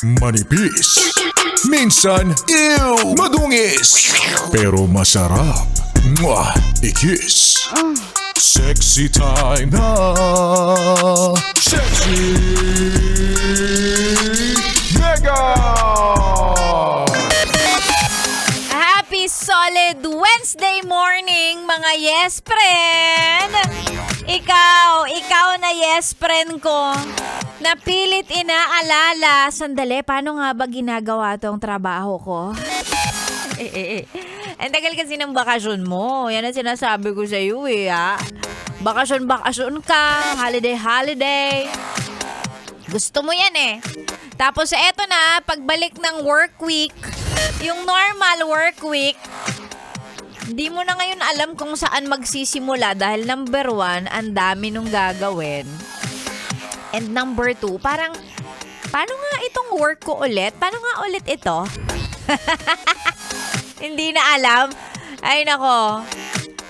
Manipis. Minsan, ew, madungis. Pero masarap. Mwah, ikis. Sexy time na. Sexy Mega! Happy solid Wednesday morning, mga yes friend! Ikaw na yes friend ko. Napilit inaalala. Sandali, paano nga ba ginagawa tong trabaho ko? Ang tagal kasi ng bakasyon mo. Yan ang sinasabi ko sa iyo ha. Bakasyon ka. Holiday. Gusto mo yan eh. Tapos eto na, pagbalik ng work week, yung normal work week, hindi mo na ngayon alam kung saan magsisimula dahil number 1, ang dami nung gagawin. And number 2, parang, paano nga itong work ko ulit? Paano nga ulit ito? Hindi na alam. Ay nako.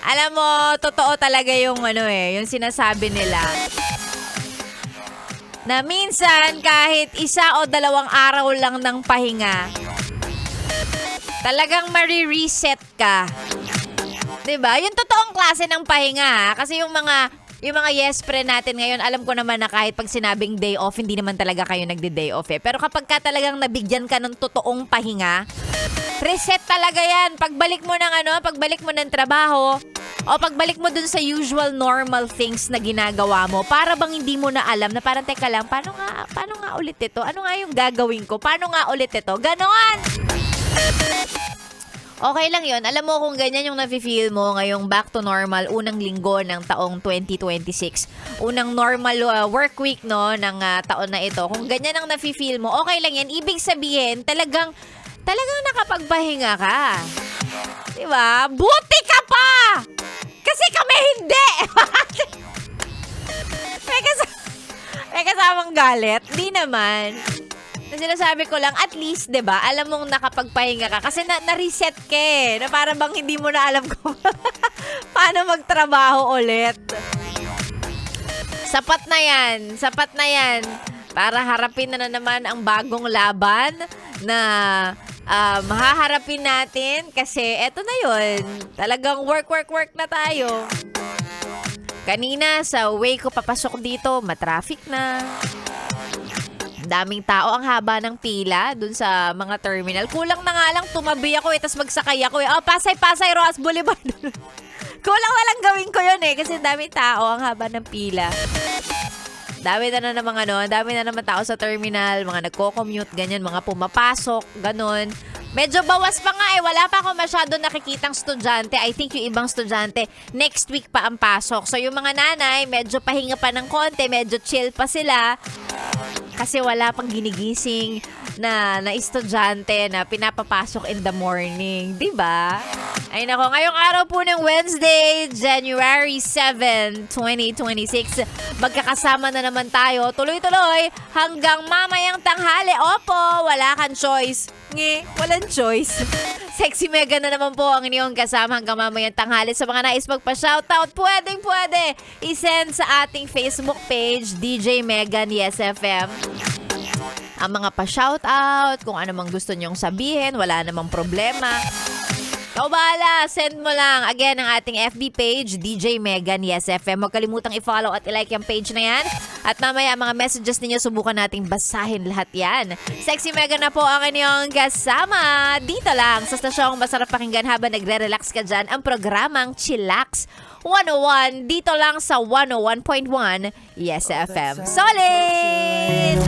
Alam mo, totoo talaga yung yung sinasabi nila. Na minsan kahit 1 o 2 araw lang ng pahinga, talagang marireset ka. 'Di ba? Yung totoong klase ng pahinga, kasi yung mga yes friend natin ngayon, alam ko naman na kahit pag sinabing day off, hindi naman talaga kayo nagde-day off eh. Pero kapag ka talagang nabigyan ka ng totoong pahinga, reset talaga yan. Pagbalik mo ng trabaho, o pagbalik mo dun sa usual normal things na ginagawa mo, para bang hindi mo na alam na parang teka lang, paano nga ulit ito? Ano nga yung gagawin ko? Paano nga ulit ito? Ganon! Okay lang yon. Alam mo kung ganyan yung nafe-feel mo ngayong back to normal, unang linggo ng taong 2026. Unang normal work week ng taon na ito. Kung ganyan ang nafe-feel mo, okay lang yan. Ibig sabihin, talagang nakapagpahinga ka. Diba? Buti ka pa! Kasi kami hindi! may kasamang galit? Di naman. Sinasabi ko lang, at least, 'di ba? Alam mong nakapagpahinga ka kasi na-reset ka eh. Na para bang hindi mo na alam kung paano magtrabaho ulit. Sapat na 'yan. Para harapin na naman ang bagong laban na haharapin natin kasi eto na 'yon. Talagang work na tayo. Kanina sa way ko papasok dito, matraffic na. Daming tao, ang haba ng pila dun sa mga terminal. Kulang na nga lang tumabi ako tapos magsakay ako Pasay Roas Boulevard. Kulang na lang gawin ko yun kasi daming tao, ang haba ng pila. Dami na naman tao sa terminal, mga nagko-commute, ganyan, mga pumapasok, ganun. Medyo bawas pa nga wala pa ako masyado nakikitang estudyante. I think yung ibang estudyante, next week pa ang pasok. So yung mga nanay, medyo pahinga pa ng konti, medyo chill pa sila. Kasi wala pang ginigising na estudyante na pinapapasok in the morning. Diba? Ay nako, ngayong araw po ng Wednesday, January 7, 2026. Magkakasama na naman tayo. Tuloy-tuloy hanggang mamayang tanghali. Opo, wala kang choice. Walang choice. Sexy Mega na naman po ang inyong kasama hanggang mamayang tanghali. Sa mga nais magpa-shoutout, pwede. I-send sa ating Facebook page, DJ Megan Yes FM. Ang mga pa-shoutout, kung ano mang gusto nyong sabihin, wala namang problema. Ikaw bahala, send mo lang. Again, ang ating FB page, DJ Megan Yes FM. Huwag kalimutang i-follow at i-like yung page na yan. At mamaya, mga messages ninyo, subukan nating basahin lahat yan. Sexy Megan na po ang inyong kasama. Dito lang sa stasyong masarap pakinggan habang nagre-relax ka dyan, ang programang Chillax 101. Dito lang sa 101.1 Yes FM. Solid!